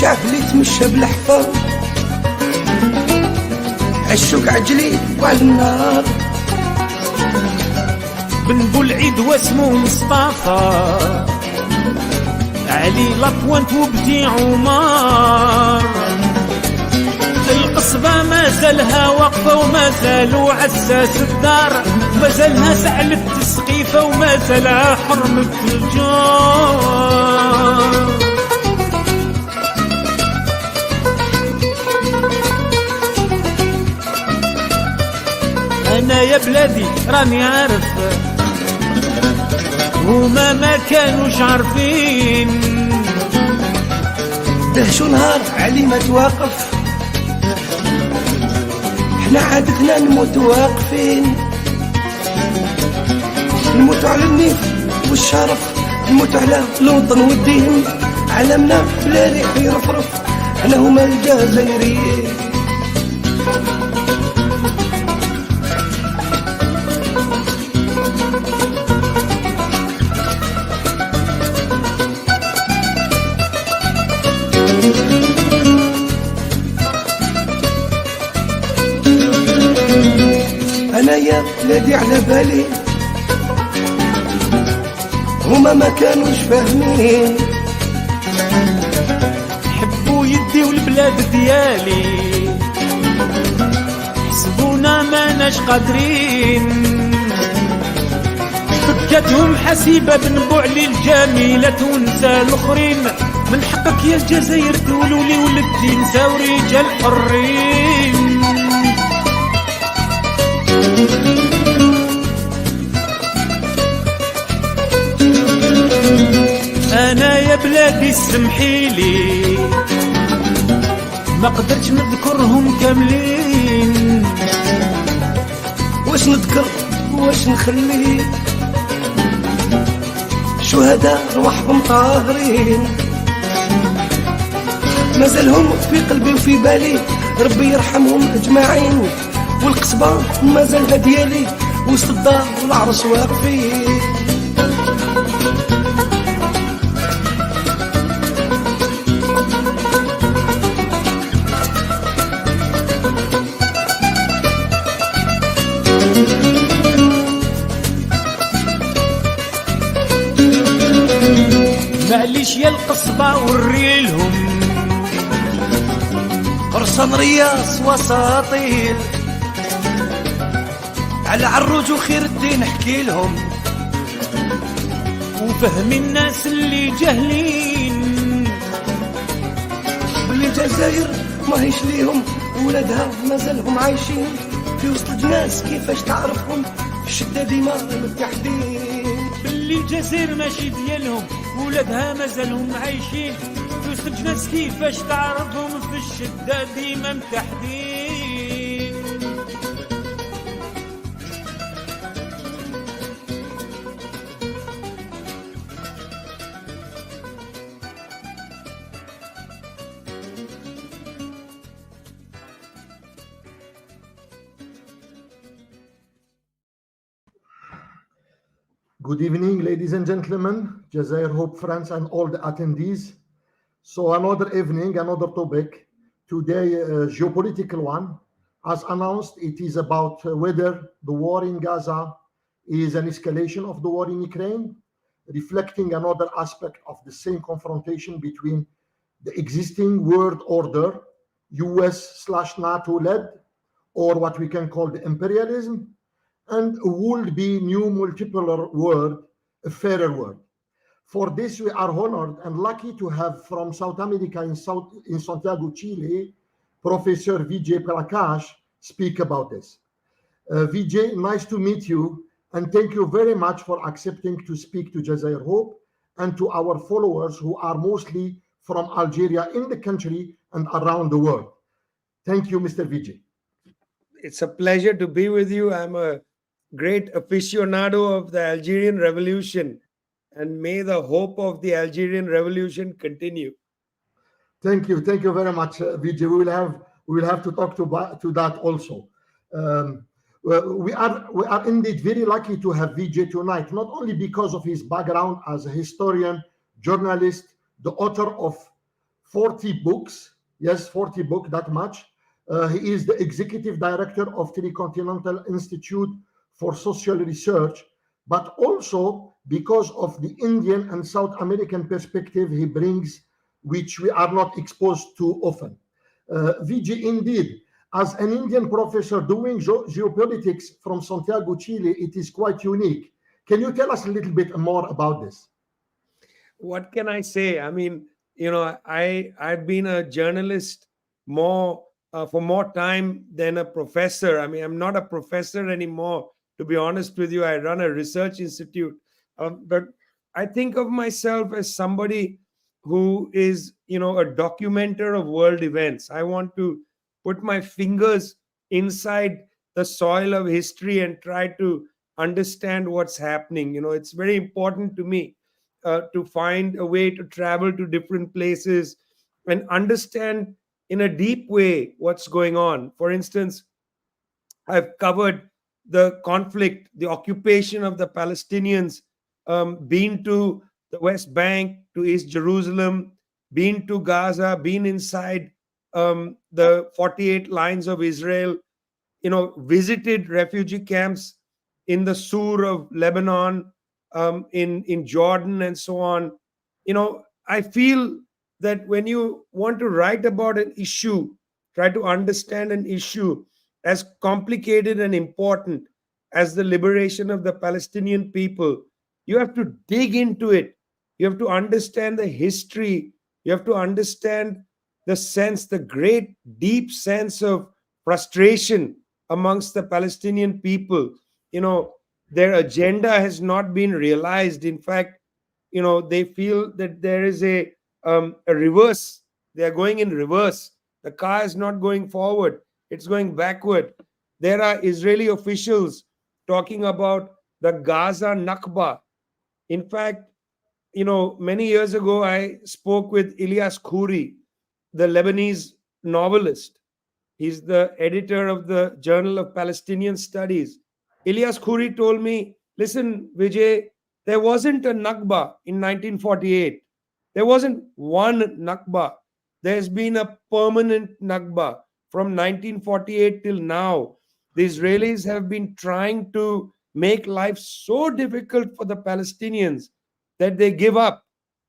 الشعب اللي تمشى بالحفاظ عشوك عجلي وعلى النار. بن بولعيد واسمه مصطفى، علي لطوانت وبدي عمر. القصبة ما زالها واقفة وما زالوا عساس الدار، ما زالها سعلة السقيفة وما زالها حرمة الجار. أنا يا بلادي راني عارف هما ما كانوش عارفين، دهشوا نهار علي ما توقف، احنا عادتنا نموت واقفين. نموت على النيف والشرف، نموت على الوطن والدين، علمنا بلا ريح يرفرف، احنا هما الجزائريين. أنا يا بلادي على بالي هما ما كانوش فاهمين، حبوا يديو البلاد ديالي، حسبونا ماناش قادرين. فكتهم حسيبة بنبوعلي الجميلة تونسى الأخرين، من حقك يا الجزائر تولولي ولدتي نساو رجال حرين. أنا يا بلادي سمحيلي ما قدرتش نذكرهم كاملين، واش نذكر واش نخلي شهداء رواحهم طاهرين، مازالهم في قلبي وفي بالي، ربي يرحمهم أجمعين. والقصبة مازالها ديالي وسط الدار والعرس واقفين. معليش يا القصبة وريلهم قرصان رياس وساطيل، على عروج وخير الدين احكي لهم، وفهم الناس اللي جاهلين واللي الجزائر ماهيش ليهم، ولادها مازالهم عايشين في وسط الناس. كيفاش تعرفهم في الشدة ديما متحدين، باللي الجزائر ماشي ديالهم، ولادها مازالهم عايشين في وسط الناس. كيفاش تعرفهم في الشدة ديما متحدين. Good evening, ladies and gentlemen, Jazair Hope friends and all the attendees. So another evening, another topic. Today, a geopolitical one. As announced, it is about whether the war in Gaza is an escalation of the war in Ukraine, reflecting another aspect of the same confrontation between the existing world order, US/NATO-led, or what we can call the imperialism, and would be new multipolar world, a fairer world. For this, we are honored and lucky to have from South America in Santiago, Chile, Professor Vijay Prakash speak about this. Vijay, nice to meet you, and thank you very much for accepting to speak to Jazair Hope and to our followers who are mostly from Algeria in the country and around the world. Thank you, Mr. Vijay. It's a pleasure to be with you. I'm a great aficionado of the Algerian Revolution, and may the hope of the Algerian Revolution continue. Thank you very much, Vijay. We will have to talk to that also. We are indeed very lucky to have Vijay tonight, not only because of his background as a historian, journalist, the author of 40 books. Yes, 40 book, that much. He is the executive director of Tricontinental Institute for Social Research, but also because of the Indian and South American perspective he brings, which we are not exposed to often. VG, indeed, as an Indian professor doing geopolitics from Santiago, Chile, it is quite unique. Can you tell us a little bit more about this? What can I say? I mean, I've been a journalist more for more time than a professor. I mean, I'm not a professor anymore. To be honest with you, I run a research institute, but I think of myself as somebody who is, a documenter of world events. I want to put my fingers inside the soil of history and try to understand what's happening. It's very important to me to find a way to travel to different places and understand in a deep way what's going on. For instance, I've covered the conflict, the occupation of the Palestinians, been to the West Bank, to East Jerusalem, been to Gaza, been inside the 48 lines of Israel, visited refugee camps in the Sur of Lebanon, in Jordan, and so on. I feel that when you want to write about an issue, try to understand an issue as complicated and important as the liberation of the Palestinian people, you have to dig into it. You have to understand the history. You have to understand the sense, the great deep sense of frustration amongst the Palestinian people. Their agenda has not been realized. In fact, they feel that there is a reverse. They are going in reverse. The car is not going forward, it's going backward. There are Israeli officials talking about the Gaza Nakba. In fact, many years ago, I spoke with Ilyas Khouri, the Lebanese novelist. He's the editor of the Journal of Palestinian Studies. Ilyas Khouri told me, listen, Vijay, there wasn't a Nakba in 1948. There wasn't one Nakba. There's been a permanent Nakba from 1948 till now. The Israelis have been trying to make life so difficult for the Palestinians that they give up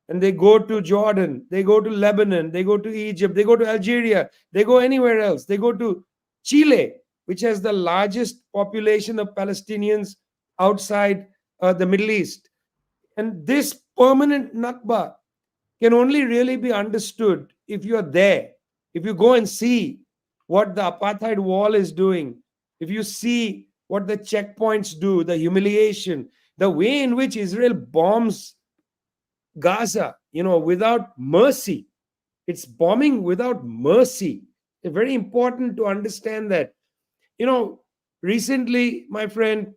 and they go to Jordan, they go to Lebanon, they go to Egypt, they go to Algeria, they go anywhere else. They go to Chile, which has the largest population of Palestinians outside the Middle East. And this permanent Nakba can only really be understood if you are there, if you go and see what the apartheid wall is doing, if you see what the checkpoints do, the humiliation, the way in which Israel bombs Gaza, without mercy. It's bombing without mercy. It's very important to understand that. Recently, my friend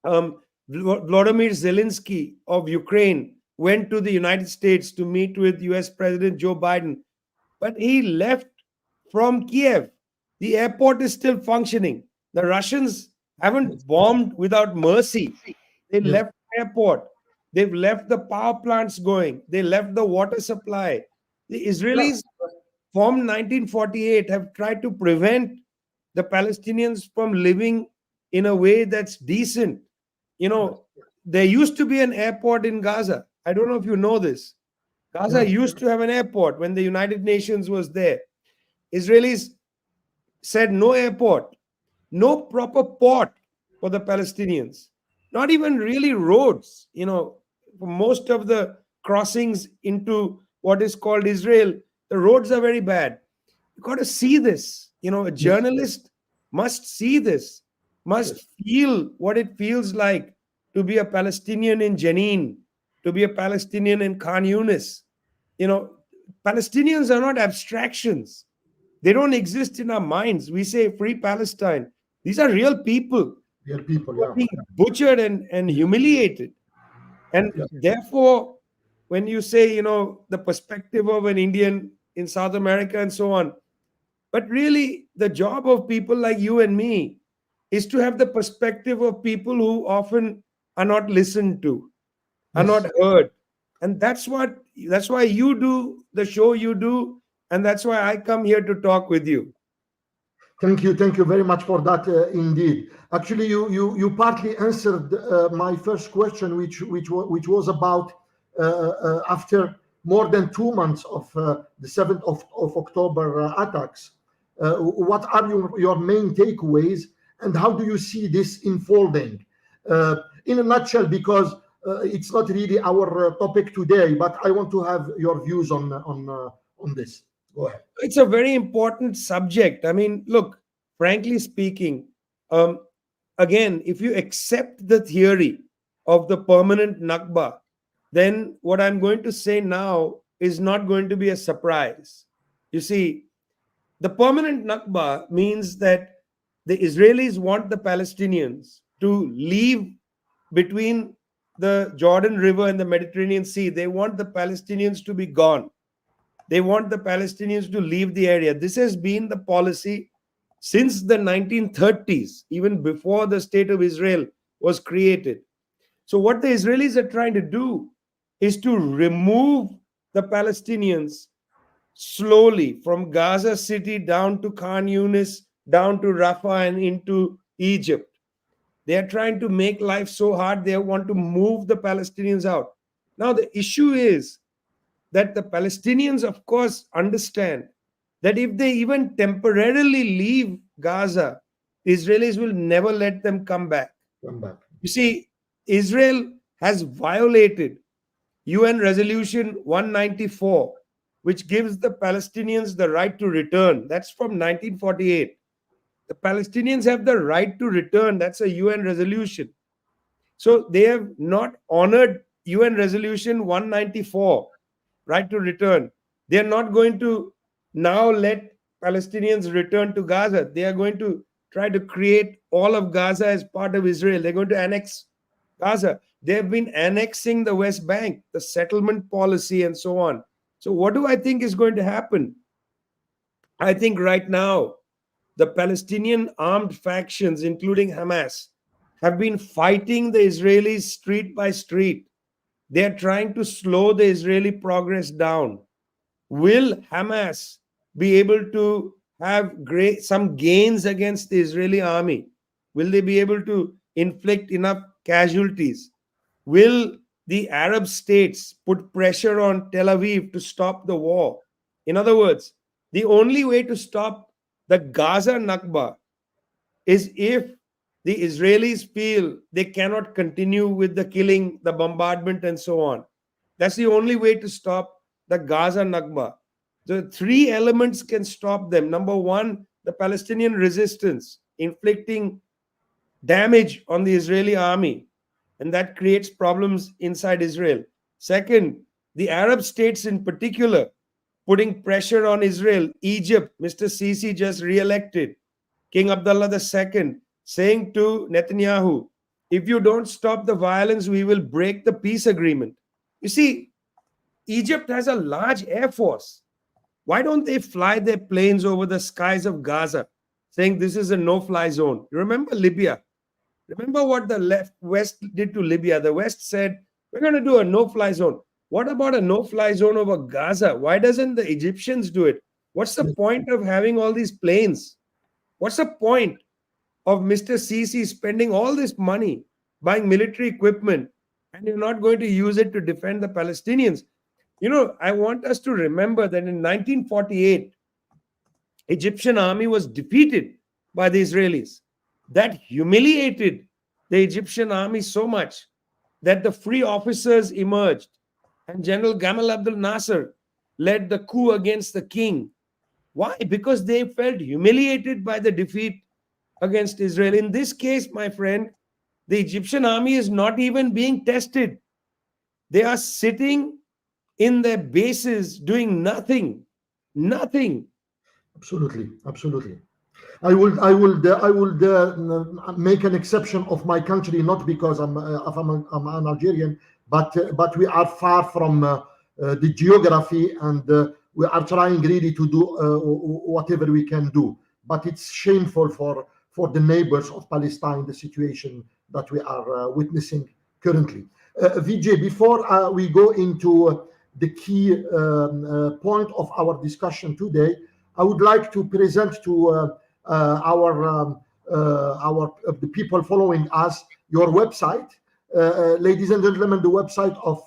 Volodymyr Zelensky of Ukraine went to the United States to meet with US President Joe Biden, but he left from Kiev. The airport is still functioning. The Russians haven't bombed without mercy. They Yes. left the airport. They've left the power plants going. They left the water supply. The Israelis from 1948 have tried to prevent the Palestinians from living in a way that's decent. There used to be an airport in Gaza. I don't know if you know this. Gaza Yeah. used to have an airport when the United Nations was there. Israelis said no airport, no proper port for the Palestinians, not even really roads. For most of the crossings into what is called Israel, the roads are very bad. You got to see this. A journalist must see this, must feel what it feels like to be a Palestinian in Jenin, to be a Palestinian in Khan Yunis. Palestinians are not abstractions. They don't exist in our minds. We say free Palestine. These are real people Real people, who are yeah. being butchered and humiliated. And therefore, when you say, the perspective of an Indian in South America and so on, but really the job of people like you and me is to have the perspective of people who often are not listened to, are Yes. not heard. And that's what, that's why you do the show you do, and that's why I come here to talk with you. Thank you very much for that. Indeed, actually, you partly answered my first question, which was about after more than 2 months of the 7th of October attacks. What are your main takeaways, and how do you see this unfolding? In a nutshell, because it's not really our topic today, but I want to have your views on this. Go ahead. It's a very important subject. I mean, look, frankly speaking, again, if you accept the theory of the permanent Nakba, then what I'm going to say now is not going to be a surprise. You see, the permanent Nakba means that the Israelis want the Palestinians to leave between the Jordan River and the Mediterranean Sea. They want the Palestinians to be gone. They want the Palestinians to leave the area. This has been the policy since the 1930s, even before the State of Israel was created. So, what the Israelis are trying to do is to remove the Palestinians slowly from Gaza City down to Khan Yunis, down to Rafah, and into Egypt. They are trying to make life so hard, they want to move the Palestinians out. Now, the issue is that the Palestinians, of course, understand that if they even temporarily leave Gaza, Israelis will never let them come back. You see, Israel has violated UN Resolution 194, which gives the Palestinians the right to return. That's from 1948. The Palestinians have the right to return. That's a UN resolution. So they have not honored UN Resolution 194, right to return. They are not going to now let Palestinians return to Gaza. They are going to try to create all of Gaza as part of Israel. They're going to annex Gaza. They have been annexing the West Bank, the settlement policy, and so on. So, what do I think is going to happen? I think right now, the Palestinian armed factions, including Hamas, have been fighting the Israelis street by street. They are trying to slow the Israeli progress down. Will Hamas be able to have some gains against the Israeli army? Will they be able to inflict enough casualties? Will the Arab states put pressure on Tel Aviv to stop the war? In other words, the only way to stop the Gaza Nakba is if the Israelis feel they cannot continue with the killing, the bombardment, and so on. That's the only way to stop the Gaza Nakba. The three elements can stop them. Number one, the Palestinian resistance, inflicting damage on the Israeli army, and that creates problems inside Israel. Second, the Arab states in particular, putting pressure on Israel. Egypt, Mr. Sisi just re-elected. King Abdullah II saying to Netanyahu, if you don't stop the violence, we will break the peace agreement. You see, Egypt has a large air force. Why don't they fly their planes over the skies of Gaza, saying this is a no-fly zone? You remember Libya? Remember what the West did to Libya? The West said, we're going to do a no-fly zone. What about a no-fly zone over Gaza? Why doesn't the Egyptians do it? What's the point of having all these planes? What's the point of Mr. Sisi spending all this money buying military equipment and you're not going to use it to defend the Palestinians? You know, I want us to remember that in 1948, Egyptian army was defeated by the Israelis. That humiliated the Egyptian army so much that the free officers emerged and General Gamal Abdel Nasser led the coup against the king. Why? Because they felt humiliated by the defeat against Israel. In this case, my friend, the Egyptian army is not even being tested. They are sitting in their bases doing nothing. Absolutely. I would make an exception of my country, not because I'm an Algerian, but we are far from the geography, and we are trying really to do whatever we can do. But it's shameful for the neighbors of Palestine, the situation that we are witnessing currently. Vijay, before we go into the key point of our discussion today, I would like to present to the people following us your website. Ladies and gentlemen, the website of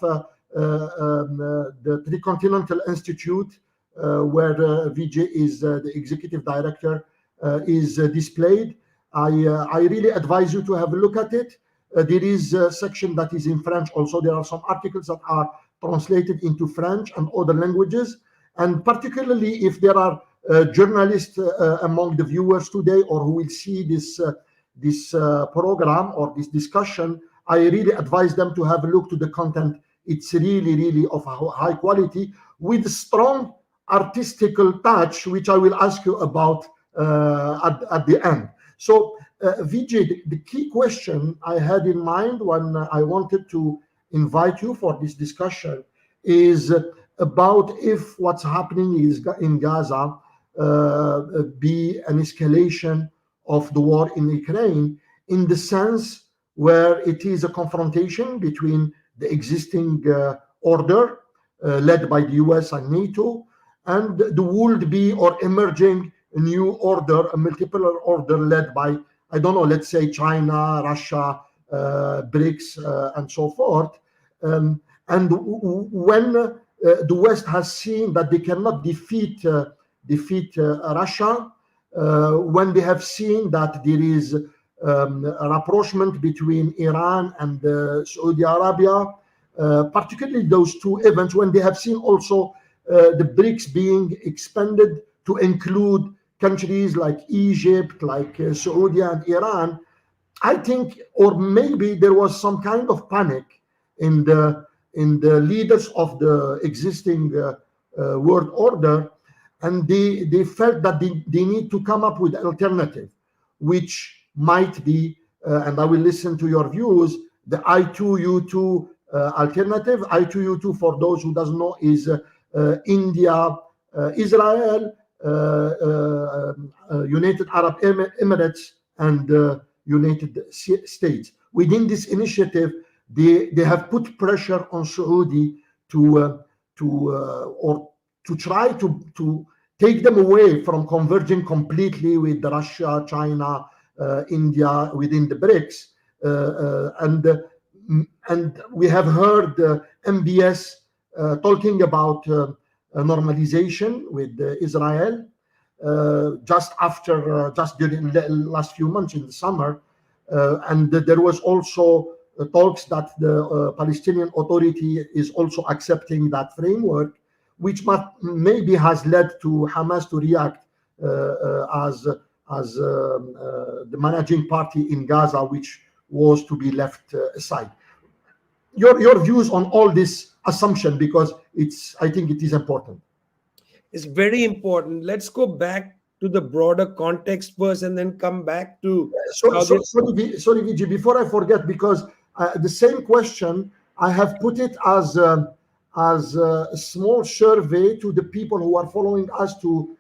the Tricontinental Institute, where Vijay is the executive director, is displayed. I really advise you to have a look at it. There is a section that is in French also. There are some articles that are translated into French and other languages. And particularly if there are journalists among the viewers today, or who will see this program or this discussion, I really advise them to have a look to the content. It's really, really of high quality, with strong artistical touch, which I will ask you about at the end. So, Vijay, the key question I had in mind when I wanted to invite you for this discussion is about if what's happening is in Gaza be an escalation of the war in Ukraine, in the sense where it is a confrontation between the existing order led by the US and NATO, and the would be or emerging new order, a multipolar order led by, I don't know, let's say China, Russia, Brics, and so forth. And when the West has seen that they cannot defeat Russia, when they have seen that there is a rapprochement between Iran and Saudi Arabia, particularly those two events, when they have seen also the Brics being expanded to include countries like Egypt, like Saudi and Iran, I think, or maybe there was some kind of panic in the leaders of the existing world order, and they felt that they need to come up with an alternative, which might be, and I will listen to your views, the I2U2 alternative. I2U2, for those who doesn't know, is India, Israel, United Arab Emirates, and United States. Within this initiative, they have put pressure on Saudi to try to take them away from converging completely with Russia, China, India within the Brics, and we have heard MBS talking about normalization with Israel just during the last few months in the summer, and there was also talks that the Palestinian Authority is also accepting that framework, which maybe has led to Hamas to react as the managing party in Gaza, which was to be left aside. Your views on all this assumption, because I think it is important. It's very important. Let's go back to the broader context first, and then come back to. Sorry, Vijay, before I forget, because the same question I have put it as a small survey to the people who are following us to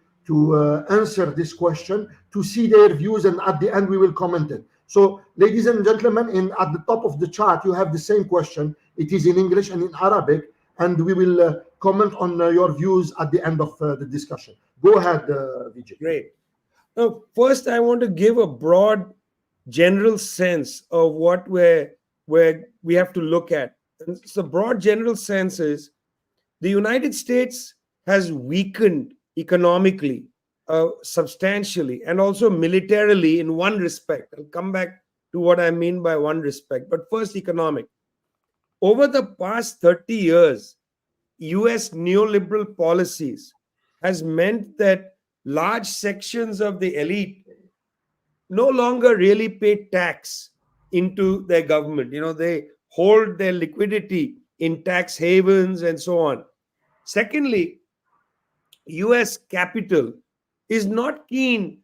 answer this question, to see their views, and at the end we will comment it. So, ladies and gentlemen, at the top of the chart you have the same question. It is in English and in Arabic, and we will comment on your views at the end of the discussion. Go ahead, Vijay. Great. Now, first I want to give a broad general sense of what we have to look at. And so broad general sense is the United States has weakened economically substantially, and also militarily in one respect. I'll come back to what I mean by one respect. But first, economic. Over the past 30 years, US neoliberal policies has meant that large sections of the elite no longer really pay tax into their government. They hold their liquidity in tax havens and so on. Secondly, US capital is not keen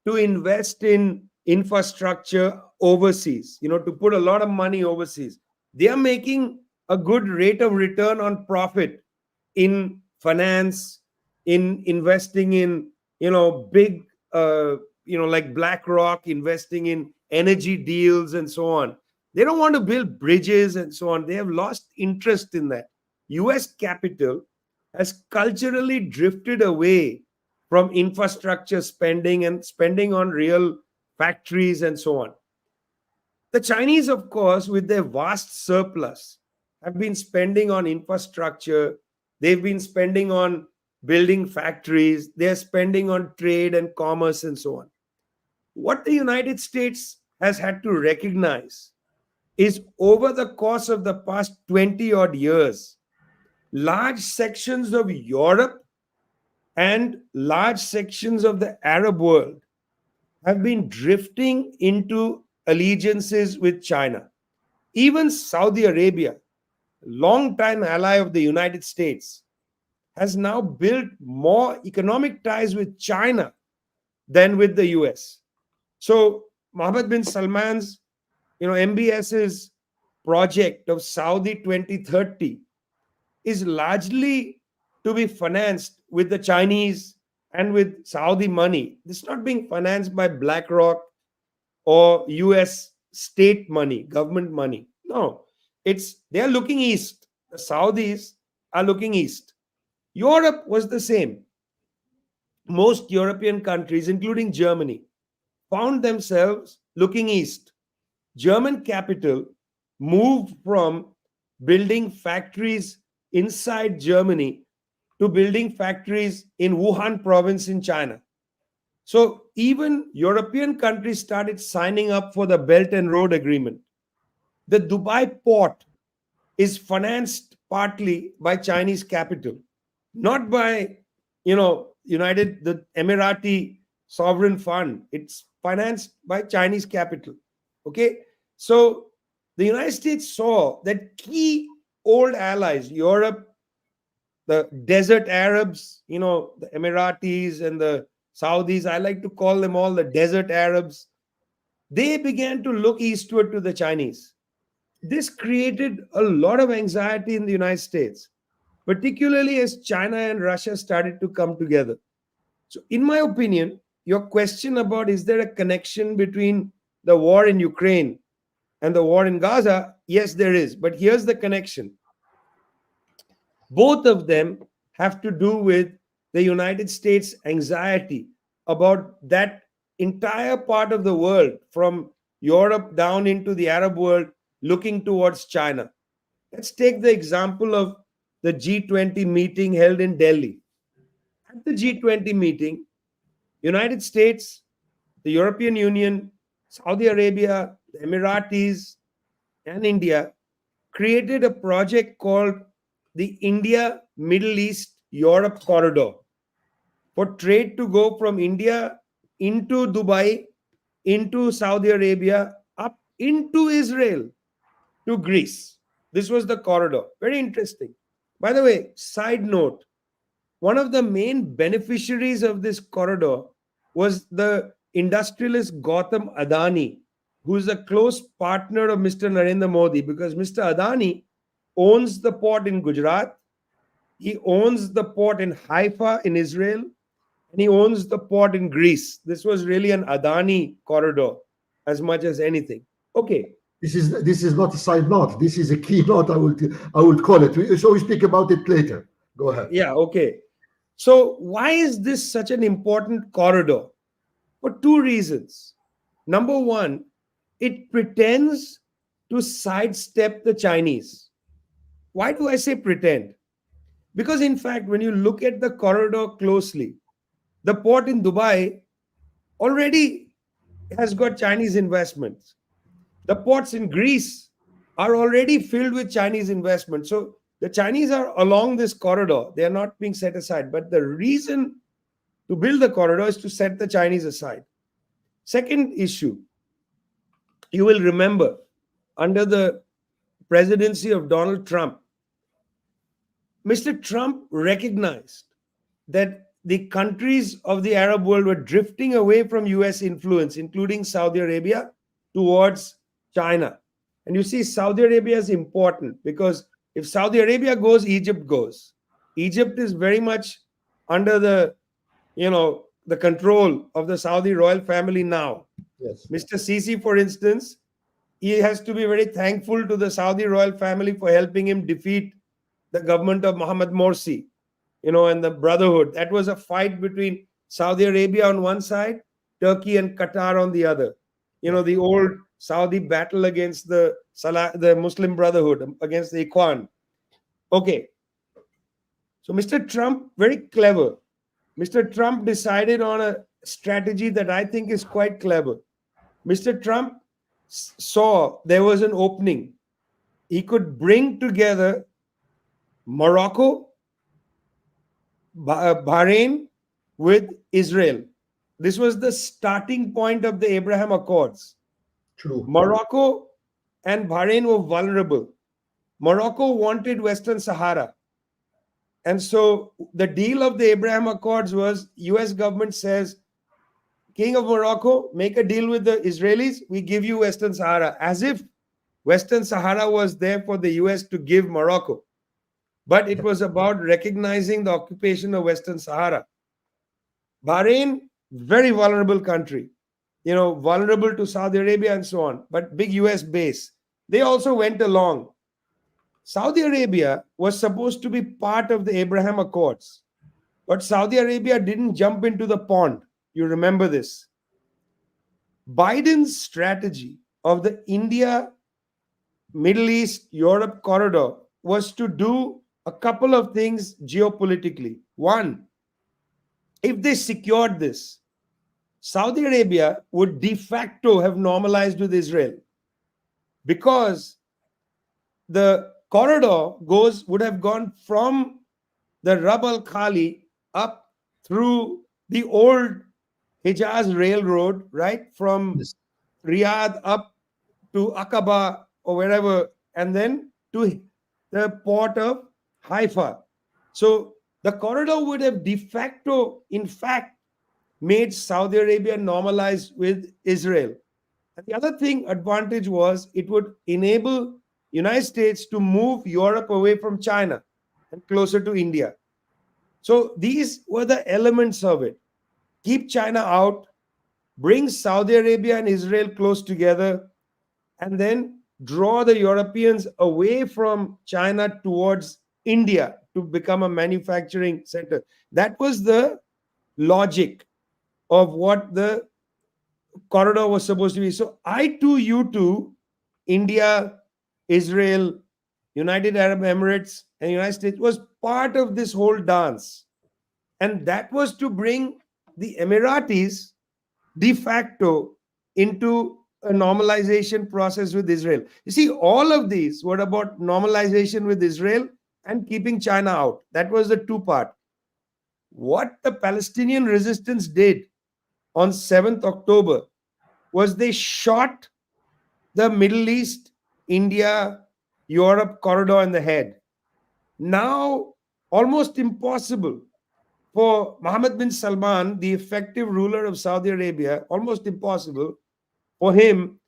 to invest in infrastructure overseas, to put a lot of money overseas. They are making a good rate of return on profit in finance, in investing in, big, like BlackRock, investing in energy deals and so on. They don't want to build bridges and so on. They have lost interest in that. US capital has culturally drifted away from infrastructure spending and spending on real factories and so on. The Chinese, of course, with their vast surplus, have been spending on infrastructure. They've been spending on building factories. They're spending on trade and commerce and so on. What the United States has had to recognize is over the course of the past 20 odd years, large sections of Europe and large sections of the Arab world have been drifting into allegiances with China. Even Saudi Arabia, longtime ally of the United States, has now built more economic ties with China than with the US. So Mohammed bin Salman's, MBS's project of Saudi 2030 is largely to be financed with the Chinese and with Saudi money. It's not being financed by BlackRock or US state money, government money. No, they're looking east. The Saudis are looking east. Europe was the same. Most European countries, including Germany, found themselves looking east. German capital moved from building factories inside Germany to building factories in Wuhan province in China. So even European countries started signing up for the Belt and Road Agreement. The Dubai port is financed partly by Chinese capital, not by, the Emirati sovereign fund. It's financed by Chinese capital. Okay. So the United States saw that key old allies, Europe, the desert Arabs, the Emiratis and the Saudis, I like to call them all the desert Arabs, they began to look eastward to the Chinese. This created a lot of anxiety in the United States, particularly as China and Russia started to come together. So, in my opinion, your question about is there a connection between the war in Ukraine and the war in Gaza? Yes, there is. But here's the connection. Both of them have to do with the United States' anxiety about that entire part of the world, from Europe down into the Arab world, looking towards China. Let's take the example of the G20 meeting held in Delhi. At the G20 meeting, United States, the European Union, Saudi Arabia, the Emiratis, and India created a project called the India, Middle East, Europe corridor for trade to go from India into Dubai, into Saudi Arabia, up into Israel to Greece. This was the corridor. Very interesting. By the way, side note, one of the main beneficiaries of this corridor was the industrialist Gautam Adani, who is a close partner of Mr. Narendra Modi, because Mr. Adani owns the port in Gujarat, he owns the port in Haifa in Israel, and he owns the port in Greece. This was really an Adani corridor as much as anything. Okay. This is not a side note. This is a key note. I would call it. So we speak about it later. Go ahead. Yeah. Okay. So why is this such an important corridor? For two reasons. Number one, it pretends to sidestep the Chinese. Why do I say pretend? Because in fact, when you look at the corridor closely, the port in Dubai already has got Chinese investments. The ports in Greece are already filled with Chinese investment. So the Chinese are along this corridor. They are not being set aside. But the reason to build the corridor is to set the Chinese aside. Second issue, you will remember under the presidency of Donald Trump, Mr. Trump recognized that the countries of the Arab world were drifting away from US influence, including Saudi Arabia, towards China. And you see, Saudi Arabia is important because if Saudi Arabia goes, Egypt goes. Egypt is very much under the control of the Saudi royal family now. Yes. Mr. Sisi, for instance, he has to be very thankful to the Saudi royal family for helping him defeat the government of Mohammed Morsi, and the Brotherhood. That was a fight between Saudi Arabia on one side, Turkey and Qatar on the other. The old Saudi battle against the Muslim Brotherhood, against the Ikhwan. Okay. So Mr. Trump, very clever. Mr. Trump decided on a strategy that I think is quite clever. Mr. Trump saw there was an opening. He could bring together Morocco, Bahrain with Israel. This was the starting point of the Abraham Accords. True. Morocco and Bahrain were vulnerable. Morocco wanted Western Sahara. And so the deal of the Abraham Accords was US government says, King of Morocco, make a deal with the Israelis, we give you Western Sahara, as if Western Sahara was there for the US to give Morocco. But it was about recognizing the occupation of Western Sahara. Bahrain, very vulnerable country, vulnerable to Saudi Arabia and so on, but big US base. They also went along. Saudi Arabia was supposed to be part of the Abraham Accords, but Saudi Arabia didn't jump into the pond. You remember this. Biden's strategy of the India, Middle East, Europe corridor was to do a couple of things geopolitically. One, if they secured this, Saudi Arabia would de facto have normalized with Israel, because the corridor would have gone from the Rab al Khali up through the old Hijaz Railroad, right? From Riyadh up to Aqaba or wherever, and then to the port of Haifa. So the corridor would have de facto, in fact, made Saudi Arabia normalize with Israel. And the other advantage was it would enable United States to move Europe away from China and closer to India. So these were the elements of it. Keep China out, bring Saudi Arabia and Israel close together, and then draw the Europeans away from China towards India to become a manufacturing center. That was the logic of what the corridor was supposed to be. So I2U2, India, Israel, United Arab Emirates, and United States was part of this whole dance. And that was to bring the Emiratis de facto into a normalization process with Israel. You see, all of these were about normalization with Israel and keeping China out. That was the two part. What the Palestinian resistance did on 7th October was they shot the Middle East, India, Europe corridor in the head. Now, almost impossible for Mohammed bin Salman, the effective ruler of Saudi Arabia, almost impossible for him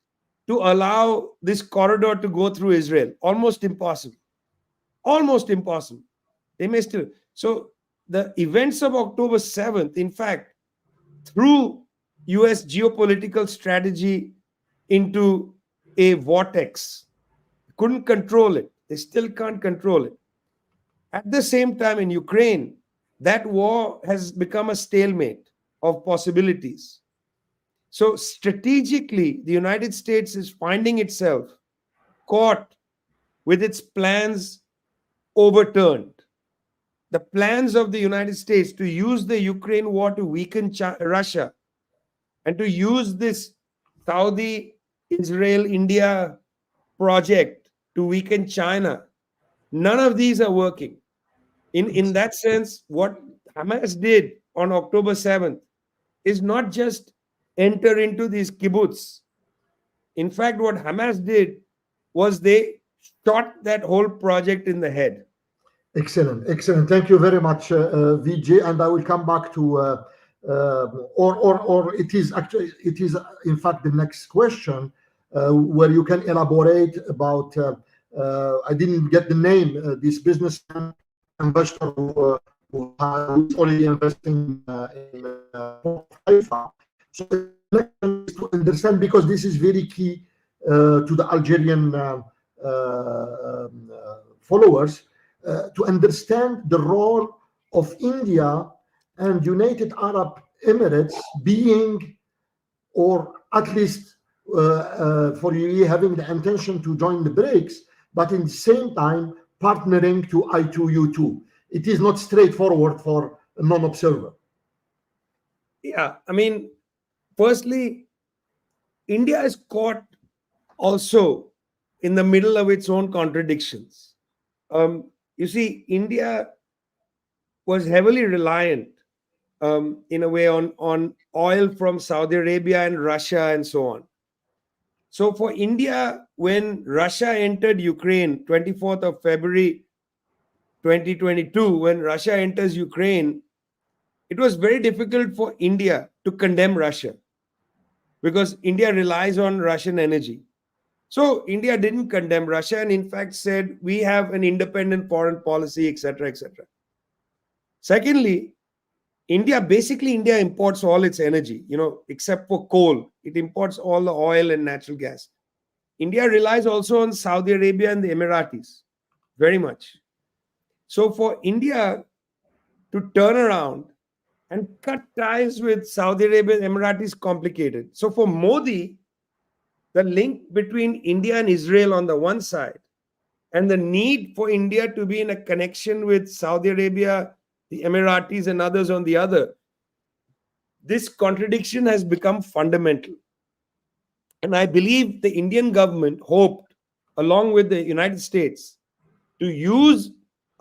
to allow this corridor to go through Israel. Almost impossible. Almost impossible. They may still. So the events of October 7th, in fact, threw US geopolitical strategy into a vortex. Couldn't control it. They still can't control it. At the same time, in Ukraine, that war has become a stalemate of possibilities. So strategically, the United States is finding itself caught with its plans overturned. The plans of the United States to use the Ukraine war to weaken Russia and to use this Saudi, Israel, India project to weaken China, none of these are working. In that sense, what Hamas did on October 7th is not just enter into these kibbutz. In fact, what Hamas did was they shot that whole project in the head. Excellent, excellent. Thank you very much, Vijay. And I will come back to, or it is actually, it is in fact the next question where you can elaborate about. I didn't get the name. This businessman investor who's only investing in Haifa. So the question is to understand, because this is very key to the Algerian followers. to understand the role of India and United Arab Emirates being, or at least for UAE having the intention to join the Brics, but in the same time partnering to I2U2. It is not straightforward for a non-observer. Yeah, I mean, firstly, India is caught also in the middle of its own contradictions. You see, India was heavily reliant, in a way, on oil from Saudi Arabia and Russia and so on. So for India, when Russia entered Ukraine, 24th of February 2022, when Russia enters Ukraine, it was very difficult for India to condemn Russia because India relies on Russian energy. So India didn't condemn Russia and in fact said, we have an independent foreign policy, etc., etc. Secondly, India imports all its energy, except for coal. It imports all the oil and natural gas. India relies also on Saudi Arabia and the Emiratis, very much. So for India to turn around and cut ties with Saudi Arabia and Emiratis is complicated. So for Modi, the link between India and Israel on the one side, and the need for India to be in a connection with Saudi Arabia, the Emiratis, and others on the other, this contradiction has become fundamental. And I believe the Indian government hoped, along with the United States, to use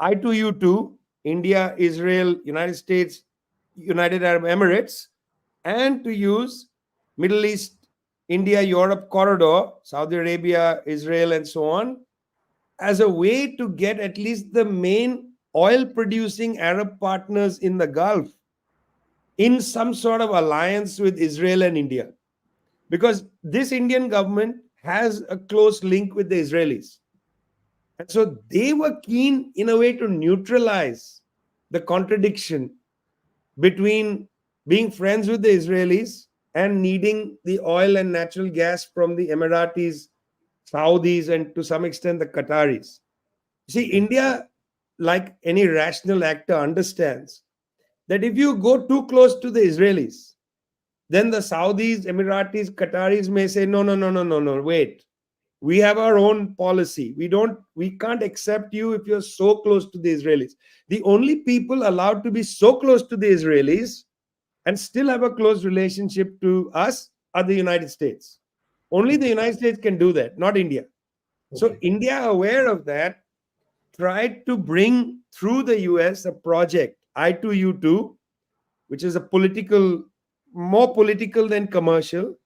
I2U2, India, Israel, United States, United Arab Emirates, and to use Middle East, India, Europe corridor, Saudi Arabia, Israel, and so on, as a way to get at least the main oil producing Arab partners in the Gulf in some sort of alliance with Israel and India. Because this Indian government has a close link with the Israelis. And so they were keen, in a way, to neutralize the contradiction between being friends with the Israelis and needing the oil and natural gas from the Emiratis, Saudis, and to some extent the Qataris. See, India, like any rational actor, understands that if you go too close to the Israelis, then the Saudis, Emiratis, Qataris may say, no, wait. We have our own policy. We can't accept you if you're so close to the Israelis. The only people allowed to be so close to the Israelis and still have a close relationship to us are the United States. Only the United States can do that, not India. Okay. So India, aware of that, tried to bring through the US a project, I2U2, which is more political than commercial,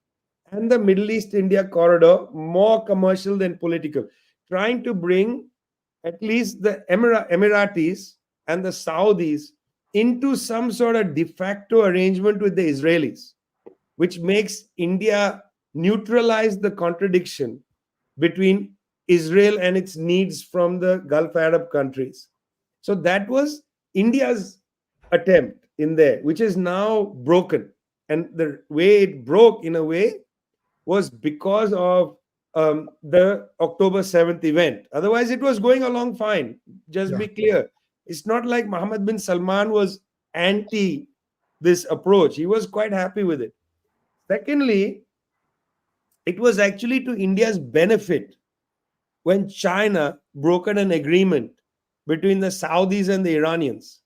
and the Middle East India corridor, more commercial than political, trying to bring at least the Emiratis and the Saudis into some sort of de facto arrangement with the Israelis, which makes India neutralize the contradiction between Israel and its needs from the Gulf Arab countries. So that was India's attempt in there, which is now broken. And the way it broke, in a way, was because of the October 7th event. Otherwise, it was going along fine. Just be clear. It's not like Mohammed bin Salman was anti this approach. He was quite happy with it. Secondly, it was actually to India's benefit when China brokered an agreement between the Saudis and the Iranians.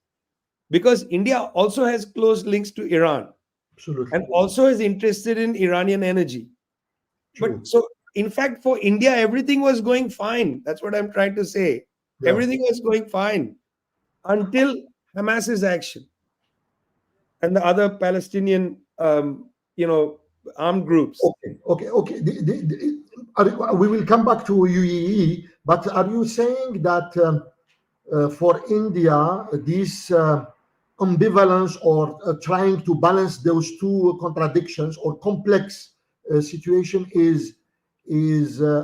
Because India also has close links to Iran. Absolutely. And also is interested in Iranian energy. True. But so, in fact, for India, everything was going fine. That's what I'm trying to say. Yeah. Everything was going fine until Hamas's action and the other Palestinian, armed groups. Okay. We will come back to UAE, but are you saying that for India, this ambivalence or trying to balance those two contradictions or complex situation is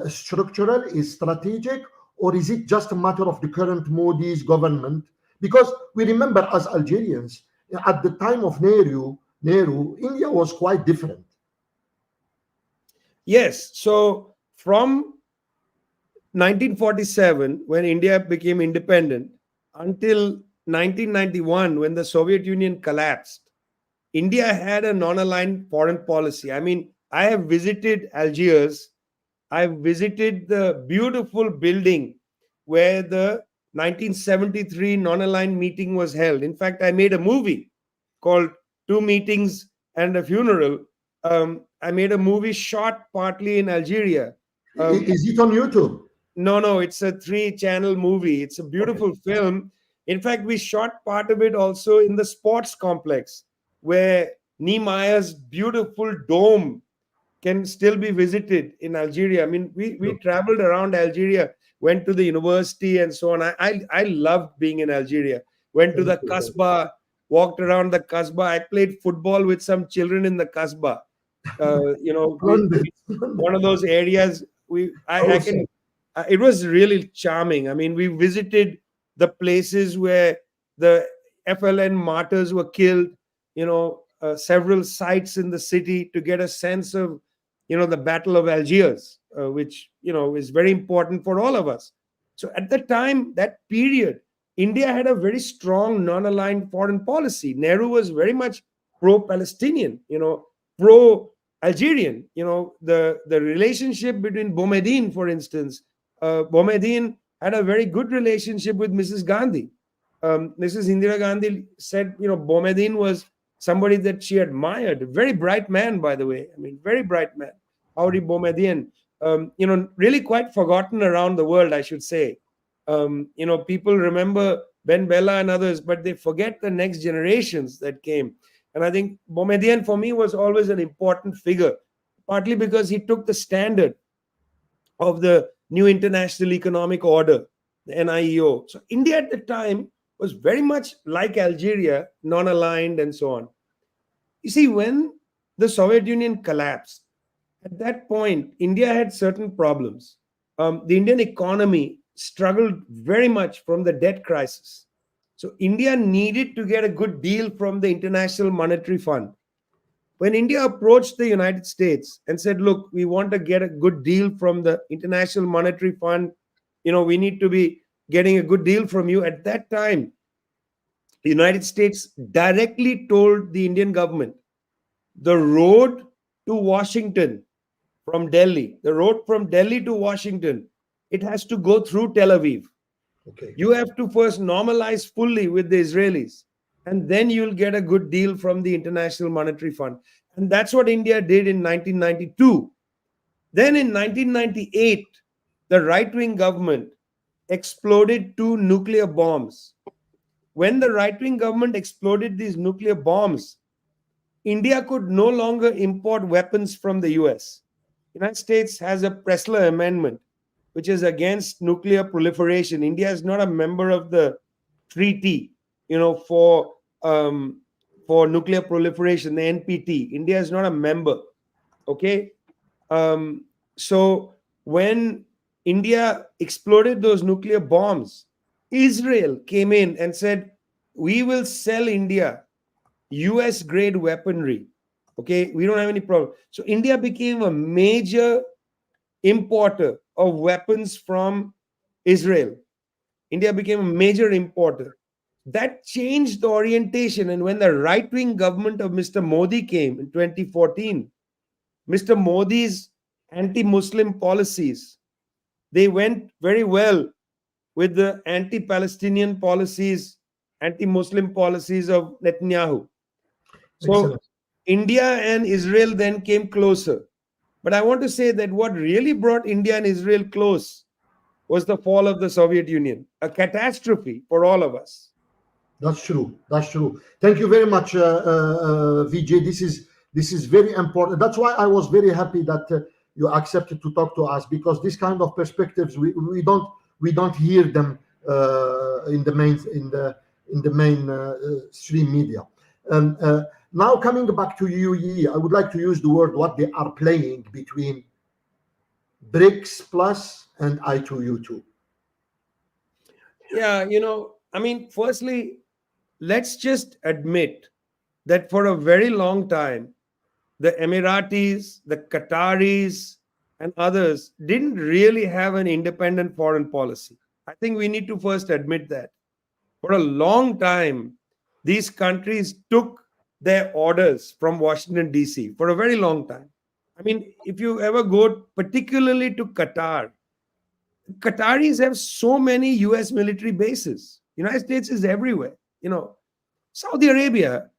structural, is strategic, or is it just a matter of the current Modi's government? Because we remember, as Algerians, at the time of Nehru, India was quite different. Yes. So from 1947, when India became independent, until 1991, when the Soviet Union collapsed, India had a non-aligned foreign policy. I mean, I have visited Algiers. I've visited the beautiful building where the 1973 non-aligned meeting was held. In fact, I made a movie called Two Meetings and a Funeral. I made a movie shot partly in Algeria. Is it on YouTube? No, it's a 3-channel movie. It's a Okay. beautiful film. In fact, we shot part of it also in the sports complex where Niemeyer's beautiful dome can still be visited in Algeria. I mean, we traveled around Algeria, went to the university and so on. I loved being in Algeria. Went to the Kasbah, walked around the Kasbah. I played football with some children in the Kasbah. Splendid. It's one of those areas I Awesome. can. It was really charming. I mean, we visited the places where the FLN martyrs were killed. Several sites in the city to get a sense of the Battle of Algiers, which is very important for all of us. So at the time, that period, India had a very strong non-aligned foreign policy. Nehru was very much pro-Palestinian, pro-Algerian. The relationship between Boumediene, for instance, Boumediene had a very good relationship with Mrs. Gandhi. Mrs. Indira Gandhi said, Boumediene was somebody that she admired. A very bright man, by the way. I mean, very bright man. Howdy Boumediene. Really quite forgotten around the world, I should say. People remember Ben Bella and others, but they forget the next generations that came. And I think Boumediene for me was always an important figure, partly because he took the standard of the new international economic order, the NIEO. So India at the time was very much like Algeria, non-aligned and so on. You see, when the Soviet Union collapsed, at that point, India had certain problems. The Indian economy struggled very much from the debt crisis. So India needed to get a good deal from the International Monetary Fund. When India approached the United States and said, look, we want to get a good deal from the International Monetary Fund, we need to be getting a good deal from you. At that time, the United States directly told the Indian government, the road to Washington from Delhi, the road from Delhi to Washington, it has to go through Tel Aviv. Okay. You have to first normalize fully with the Israelis, and then you'll get a good deal from the International Monetary Fund. And that's what India did in 1992. Then in 1998, the right-wing government exploded 2 nuclear bombs. When the right-wing government exploded these nuclear bombs, India could no longer import weapons from the US. The United States has a Pressler Amendment, which is against nuclear proliferation. India is not a member of the treaty, for nuclear proliferation, the NPT. India is not a member. Okay, so when India exploded those nuclear bombs, Israel came in and said, "We will sell India US grade weaponry." Okay, we don't have any problem. So India became a major importer of weapons from Israel. India became a major importer. That changed the orientation. And when the right wing government of Mr. Modi came in 2014, Mr. Modi's anti Muslim policies, they went very well with the anti Palestinian policies, anti Muslim policies of Netanyahu. So Excellent. India and Israel then came closer. But I want to say that what really brought India and Israel close was the fall of the Soviet Union, a catastrophe for all of us. That's true. That's true. Thank you very much, VJ. This is very important. That's why I was very happy that you accepted to talk to us, because this kind of perspectives we don't hear them in the mainstream media. Now coming back to UAE, I would like to use the word what they are playing between Brics Plus and I2U2. Yeah, I mean, firstly, let's just admit that for a very long time, the Emiratis, the Qataris, and others didn't really have an independent foreign policy. I think we need to first admit that. For a long time, these countries took their orders from Washington, D.C. for a very long time. I mean, if you ever go particularly to Qatar, Qataris have so many US military bases. United States is everywhere. Saudi Arabia,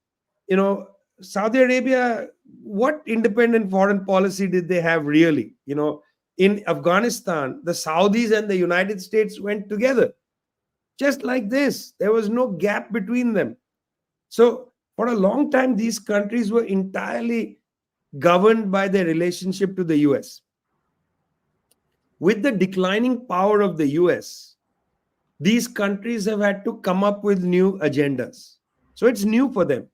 you know, Saudi Arabia, what independent foreign policy did they have really? In Afghanistan, the Saudis and the United States went together, just like this. There was no gap between them. So, for a long time, these countries were entirely governed by their relationship to the US. With the declining power of the US, these countries have had to come up with new agendas. So, it's new for them.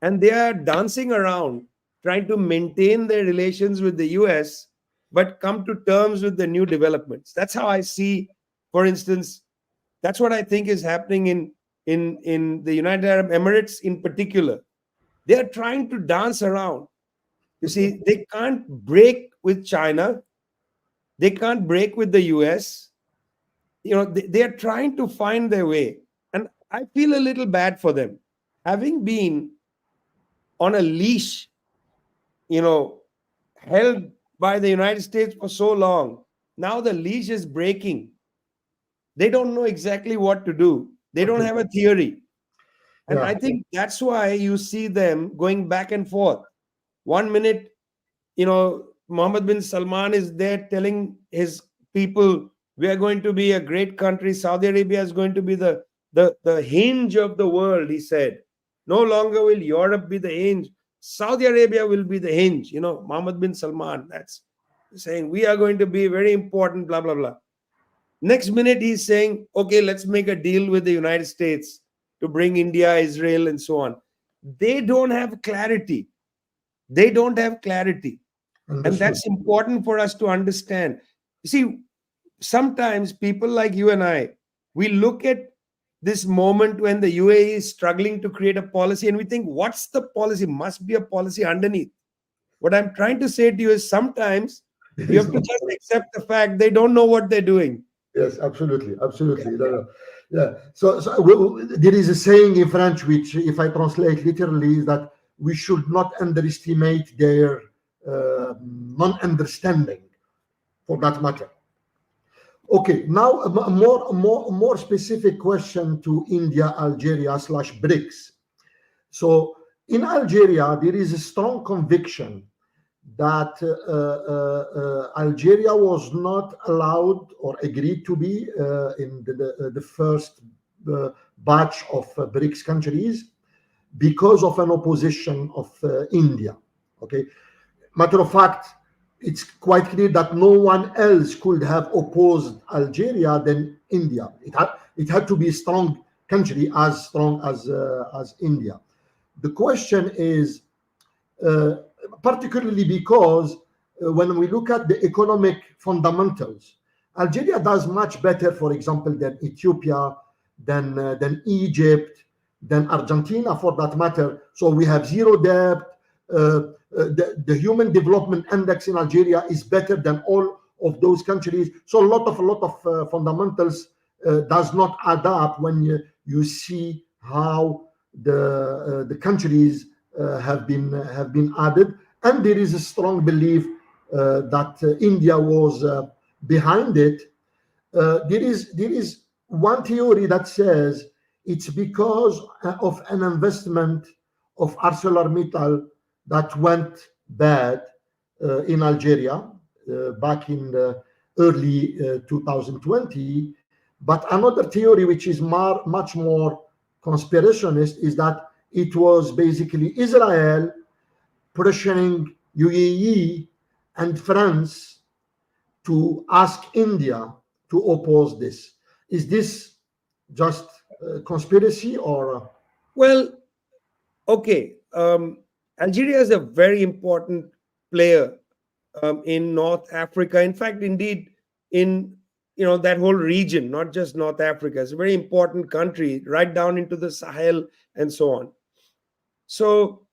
And they are dancing around trying to maintain their relations with the US, but come to terms with the new developments. That's how I see, for instance, that's what I think is happening in the United Arab Emirates in particular. They are trying to dance around. You see, they can't break with China, they can't break with the US. They are trying to find their way. And I feel a little bad for them. Having been on a leash, held by the United States for so long, now the leash is breaking. They don't know exactly what to do. They don't have a theory. And Yeah. I think that's why you see them going back and forth. 1 minute, Mohammed bin Salman is there telling his people, we are going to be a great country. Saudi Arabia is going to be the hinge of the world, he said. No longer will Europe be the hinge. Saudi Arabia will be the hinge. Mohammed bin Salman, that's saying we are going to be very important, blah, blah, blah. Next minute, he's saying, okay, let's make a deal with the United States to bring India, Israel, and so on. They don't have clarity. They don't have clarity. And that's important for us to understand. You see, sometimes people like you and I, we look at this moment when the UAE is struggling to create a policy and we think, what's the policy? Must be a policy underneath. What I'm trying to say to you is sometimes you have to just accept the fact they don't know what they're doing. Yes, absolutely. Yeah. So there is a saying in French, which, if I translate literally, is that we should not underestimate their non-understanding, for that matter. Okay, now a more specific question to India, Algeria / Brics. So in Algeria, there is a strong conviction that Algeria was not allowed or agreed to be in the first batch of BRICS countries because of an opposition of India. Okay, matter of fact, it's quite clear that no one else could have opposed Algeria than India. It had to be a strong country, as strong as India. The question is, particularly because when we look at the economic fundamentals, Algeria does much better, for example, than Ethiopia, than Egypt, than Argentina, for that matter. So we have zero debt. The Human Development Index in Algeria is better than all of those countries. So a lot of fundamentals does not add up when you see how the countries have been added, and there is a strong belief that India was behind it. There is one theory that says it's because of an investment of ArcelorMittal that went bad in Algeria back in the early 2020. But another theory, which is much more conspirationist, is that it was basically Israel pressuring UAE and France to ask India to oppose this. Is this just conspiracy or? Well, okay. Algeria is a very important player in North Africa. In fact, indeed, in that whole region, not just North Africa. It's a very important country, right down into the Sahel and so on. So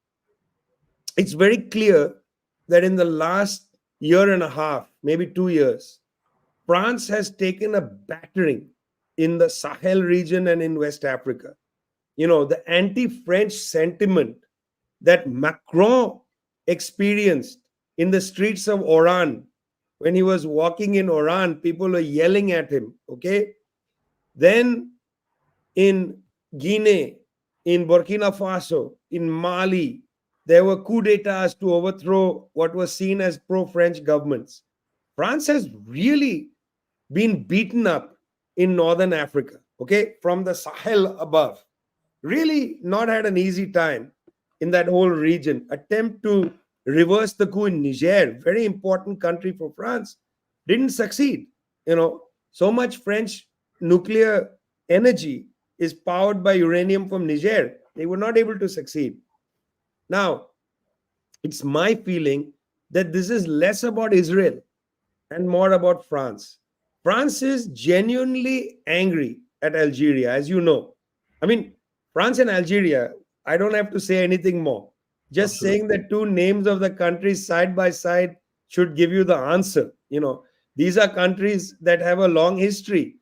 it's very clear that in the last year and a half, maybe 2 years, France has taken a battering in the Sahel region and in West Africa. The anti-French sentiment that Macron experienced in the streets of Oran. When he was walking in Oran, people were yelling at him. Okay. Then in Guinea, in Burkina Faso, in Mali, there were coup d'etats to overthrow what was seen as pro-French governments. France has really been beaten up in Northern Africa, okay, from the Sahel above. Really not had an easy time in that whole region. Attempt to reverse the coup in Niger, very important country for France, didn't succeed. So much French nuclear energy is powered by uranium from Niger. They were not able to succeed. Now, it's my feeling that this is less about Israel and more about France. France is genuinely angry at Algeria, as you know. I mean, France and Algeria, I don't have to say anything more. Just Absolutely. saying the two names of the countries side by side should give you the answer. These are countries that have a long history.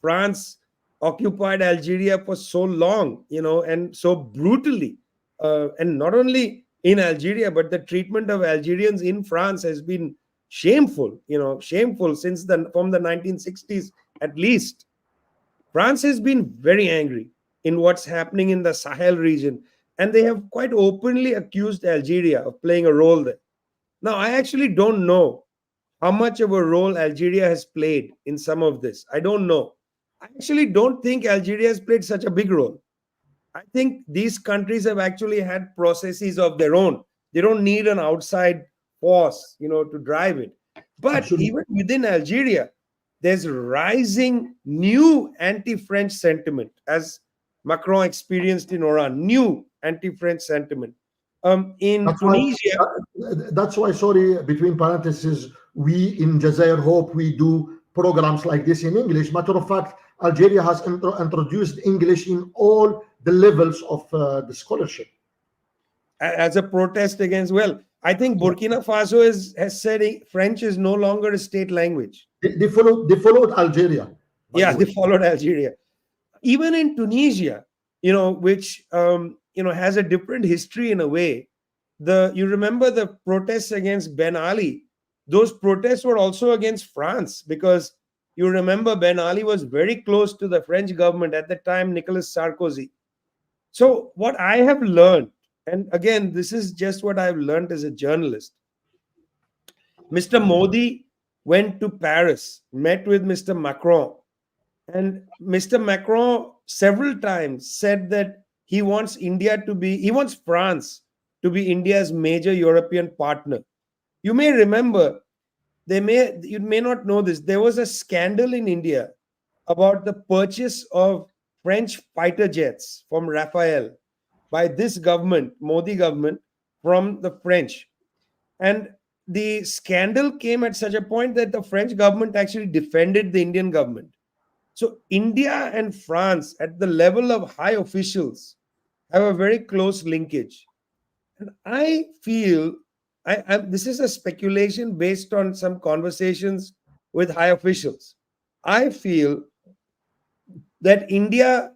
France occupied Algeria for so long, and so brutally. And not only in Algeria, but the treatment of Algerians in France has been shameful, shameful since from the 1960s at least. France has been very angry in what's happening in the Sahel region, and they have quite openly accused Algeria of playing a role there. Now, I actually don't know how much of a role Algeria has played in some of this. I don't know. I actually don't think Algeria has played such a big role. I think these countries have actually had processes of their own. They don't need an outside force, to drive it. But Absolutely. even within Algeria, there's rising new anti-French sentiment, as Macron experienced in Oran, new anti-French sentiment. In That's Tunisia, that's why, sorry, between parentheses, we in Jazair hope we do programs like this in English. Matter of fact, Algeria has introduced English in all the levels of the scholarship. as a protest against, I think Burkina Faso has said French is no longer a state language. They followed Algeria. Yeah, they followed Algeria. Even in Tunisia, which has a different history in a way. You remember the protests against Ben Ali? Those protests were also against France, because you remember Ben Ali was very close to the French government at the time, Nicolas Sarkozy. So what I have learned, and again, this is just what I've learned as a journalist. Mr. Modi went to Paris, met with Mr. Macron, and Mr. Macron several times said that he wants France to be India's major European partner. You may remember, you may not know this, there was a scandal in India about the purchase of French fighter jets from Rafael by this government, Modi government, from the French. And the scandal came at such a point that the French government actually defended the Indian government. So India and France, at the level of high officials, have a very close linkage. And I feel, this is a speculation based on some conversations with high officials. I feel that India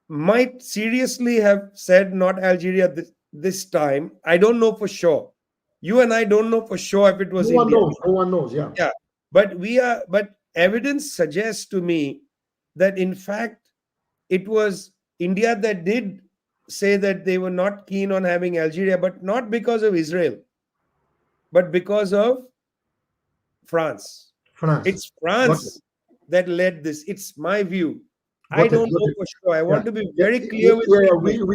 might seriously have said not Algeria this time. I don't know for sure. You and I don't know for sure if it was India. No one knows. Yeah. Yeah. But evidence suggests to me that in fact it was India that did say that they were not keen on having Algeria, but not because of Israel, but because of France. It's France that led this. It's my view. I don't know for sure. I want to be very clear with you.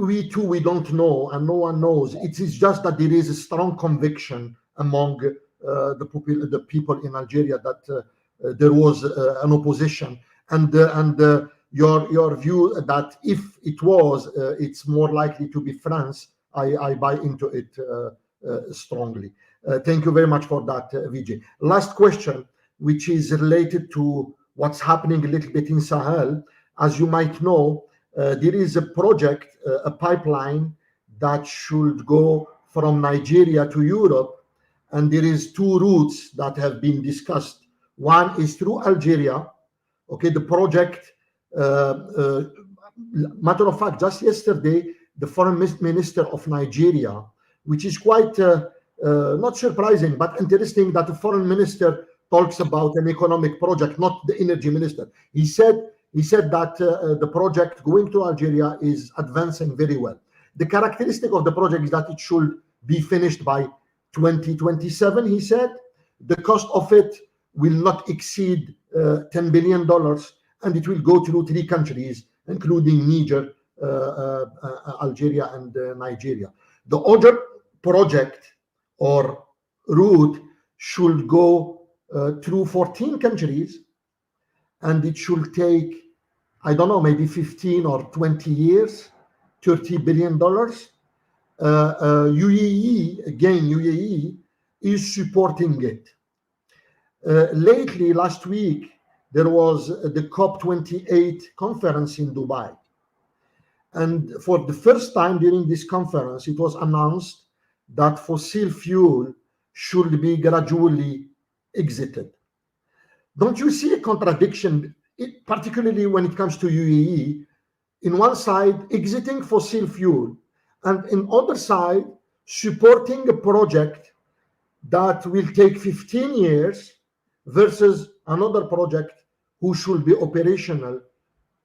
We too, we don't know, and no one knows. It is just that there is a strong conviction among the people in Algeria that there was an opposition, and your view that if it was, it's more likely to be France. I buy into it strongly. Thank you very much for that, Vijay. Last question, which is related to what's happening a little bit in Sahel. As you might know, there is a project, a pipeline that should go from Nigeria to Europe, and there is two routes that have been discussed. One is through Algeria, Okay, the project, matter of fact, just yesterday, the foreign minister of Nigeria, which is quite not surprising, but interesting that the foreign minister talks about an economic project, not the energy minister. He said that the project going to Algeria is advancing very well. The characteristic of the project is that it should be finished by 2027, he said. The cost of it will not exceed $10 billion, and it will go through 3 countries, including Niger, Algeria, and Nigeria. The other project or route should go through 14 countries, and it should take, I don't know, maybe 15 or 20 years, $30 billion. UAE is supporting it. Lately, last week, there was the COP28 conference in Dubai. And for the first time during this conference, it was announced that fossil fuel should be gradually exited. Don't you see a contradiction, particularly when it comes to UAE? In one side, exiting fossil fuel, and in other side, supporting a project that will take 15 years versus another project who should be operational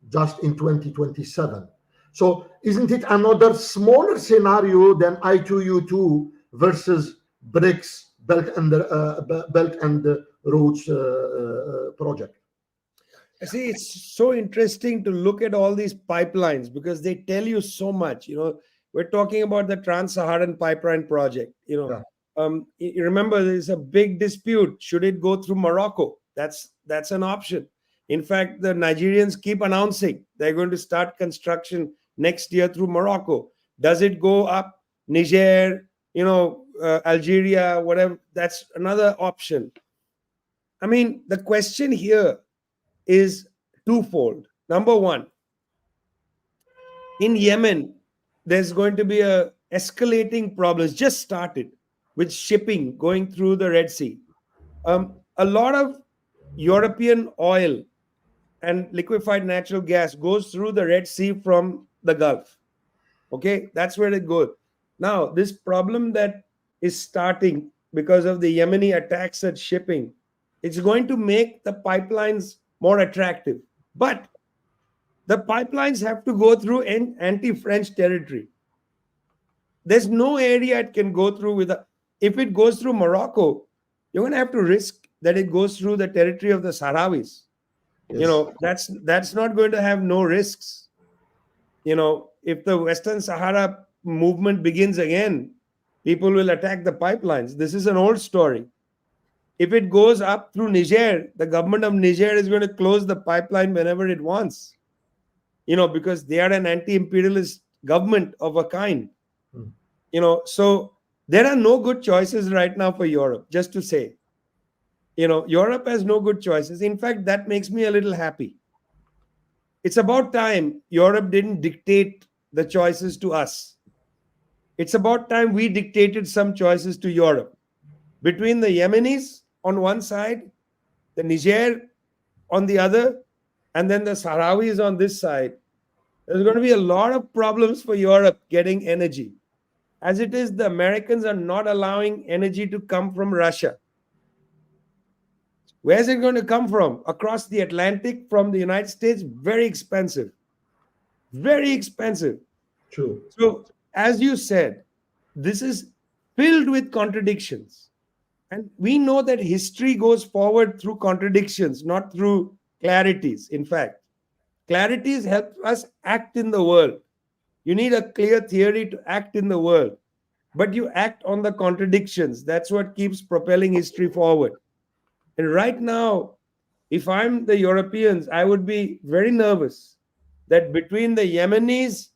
just in 2027. So isn't it another smaller scenario than I2U2 versus Brics Belt and Roads project? See, it's so interesting to look at all these pipelines because they tell you so much. We're talking about the Trans-Saharan Pipeline project. You remember there's a big dispute. Should it go through Morocco? That's an option. In fact, the Nigerians keep announcing they're going to start construction next year through Morocco. Does it go up Niger, Algeria, whatever? That's another option. I mean, the question here is twofold. Number one, in Yemen, there's going to be a escalating problems, just started with shipping going through the Red Sea. A lot of European oil and liquefied natural gas goes through the Red Sea from the Gulf. Okay, that's where it goes. Now, this problem that is starting because of the Yemeni attacks at shipping, it's going to make the pipelines more attractive. But the pipelines have to go through anti-French territory. There's no area it can go through if it goes through Morocco, you're going to have to risk that it goes through the territory of the Sahrawis. Yes. That's not going to have no risks. If the Western Sahara movement begins again, people will attack the pipelines. This is an old story. If it goes up through Niger, the government of Niger is going to close the pipeline whenever it wants, because they are an anti-imperialist government of a kind. So there are no good choices right now for Europe, just to say. Europe has no good choices. In fact, that makes me a little happy. It's about time Europe didn't dictate the choices to us. It's about time we dictated some choices to Europe. Between the Yemenis on one side, the Niger on the other, and then the Sahrawis on this side, there's going to be a lot of problems for Europe getting energy. As it is, the Americans are not allowing energy to come from Russia. Where's it going to come from? Across the Atlantic from the United States, very expensive. Very expensive. True. So, as you said, this is filled with contradictions. And we know that history goes forward through contradictions, not through clarities. In fact, clarities help us act in the world. You need a clear theory to act in the world, but you act on the contradictions. That's what keeps propelling history forward. And right now, if I'm the Europeans, I would be very nervous that between the Yemenis,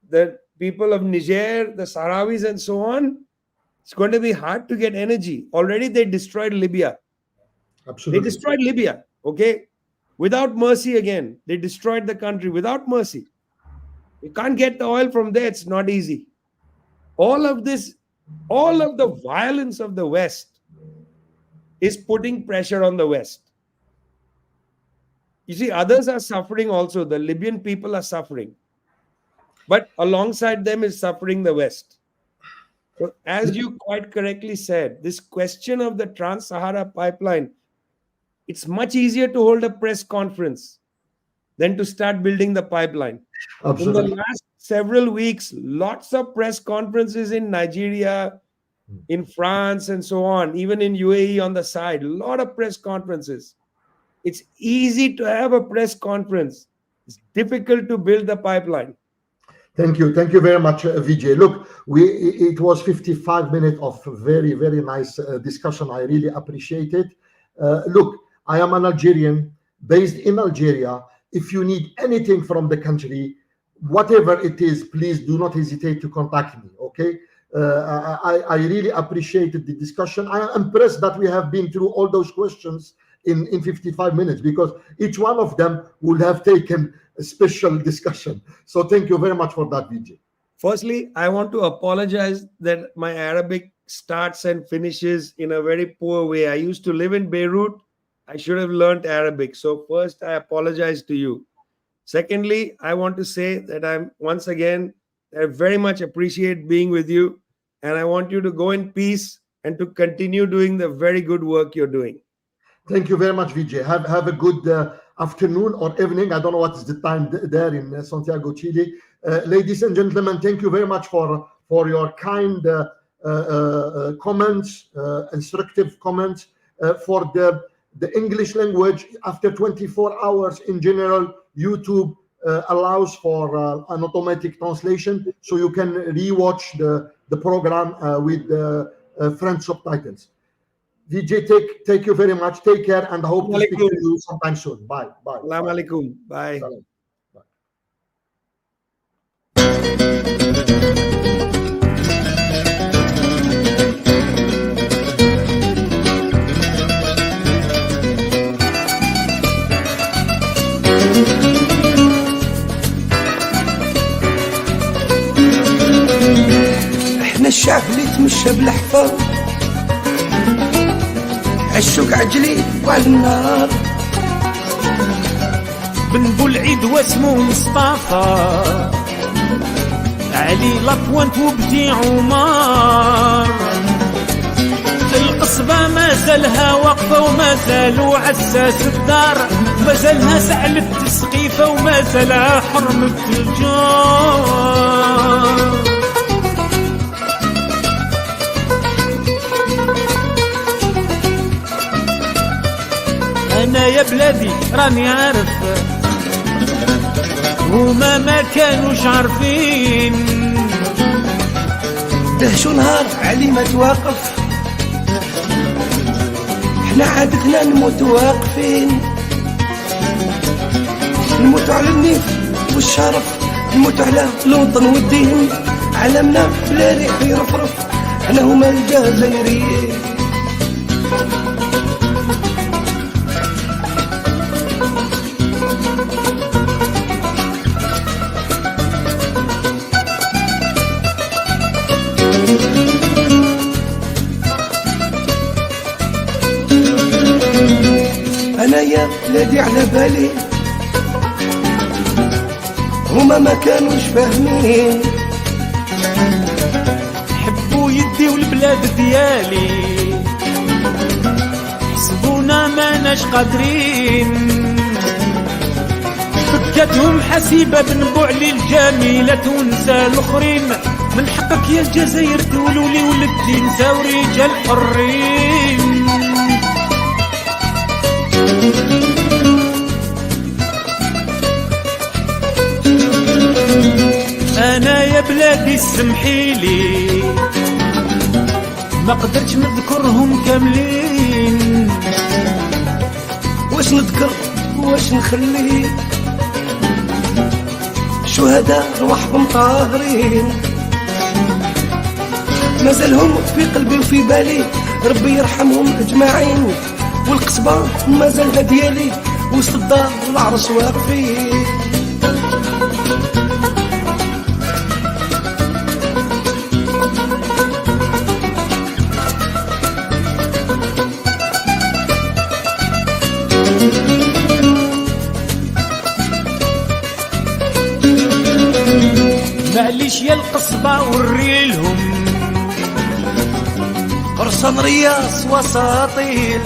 the people of Niger, the Sahrawis, and so on, it's going to be hard to get energy. Already they destroyed Libya. Absolutely. They destroyed Libya, okay? Without mercy again. They destroyed the country without mercy. You can't get the oil from there. It's not easy. All of this, all of the violence of the West is putting pressure on the West. You see, others are suffering also. The Libyan people are suffering. But alongside them is suffering the West. So, as you quite correctly said, this question of the Trans-Sahara pipeline, it's much easier to hold a press conference than to start building the pipeline. Absolutely. In the last several weeks, lots of press conferences in Nigeria, in France, and so on, even in UAE on the side, a lot of press conferences. It's easy to have a press conference. It's difficult to build the pipeline. Thank you very much, Vijay. Look, it was 55 minutes of very, very nice discussion. I really appreciate it. Look, I am an Algerian based in Algeria. If you need anything from the country, whatever it is, please do not hesitate to contact me. Okay. I really appreciated the discussion. I am impressed that we have been through all those questions in 55 minutes, because each one of them would have taken a special discussion. So thank you very much for that, Vijay. Firstly, I want to apologize that my Arabic starts and finishes in a very poor way. I used to live in Beirut. I should have learned Arabic. So first, I apologize to you. Secondly, I want to say that I very much appreciate being with you. And I want you to go in peace and to continue doing the very good work you're doing. Thank you very much, Vijay. Have a good afternoon or evening. I don't know what is the time there in Santiago, Chile. Ladies and gentlemen, thank you very much for your kind comments, instructive comments. For the English language, after 24 hours in general, YouTube allows for an automatic translation, so you can rewatch the program with French subtitles. Vijay, take you very much. Take care, and I hope to speak to you sometime soon. Bye. Assalamu alaikum. Bye. Salam. احنا الشعب اللي تمشى بالحفاظ، عالشوك عجلي وعلى النار. بن بولعيد واسمو مصطفى، علي لابوانت وبدي عمر. القصبة ما زالها واقفة وما زالوا عساس الدار، ما زالها سعلة السقيفة وما زالها حرمة الجار. أنا يا بلادي راني عارف، هما ما كانوش عارفين. دهشو نهار علي ما توقف، احنا عادتنا نموت واقفين. نموت على النيف والشرف، نموت على الوطن والدين. علمنا بلا ريح يرفرف، احنا هما الجزائريين. أنا يا بلادي على بالي، هما ما كانوش فاهمين. حبوا يديو البلاد ديالي، حسبونا ماناش قادرين. فكتهم حسيبة بن بوعلي الجميلة تونسى الأخرين. من حقك يا الجزائر تولولي ولدي نساو رجال حرين. أنا يا بلادي سمحيلي، ما قدرتش نذكرهم كاملين. واش نذكر واش نخلي، شهداء رواحهم طاهرين. مازالهم في قلبي وفي بالي، ربي يرحمهم أجمعين. والقصبة مازالها ديالي، وسط الدار والعرس واقفين. ماشية القصبة وريلهم قرصان رياس وساطيل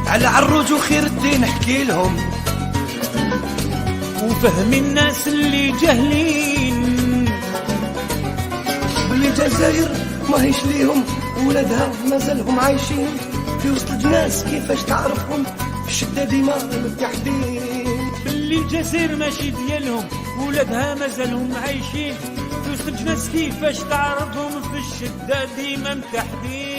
على عروج وخير الدين احكي لهم وفهم الناس اللي جاهلين باللي الجزائر ماهيش ليهم ولادها مازالهم عايشين في وسط الناس كيفاش تعرفهم في الشدة ديما متحدين باللي الجزائر ماشي ديالهم ولادها مازالهم عايشين في وسط الناس كيفاش تعرفهم في الشدة ديما متحدين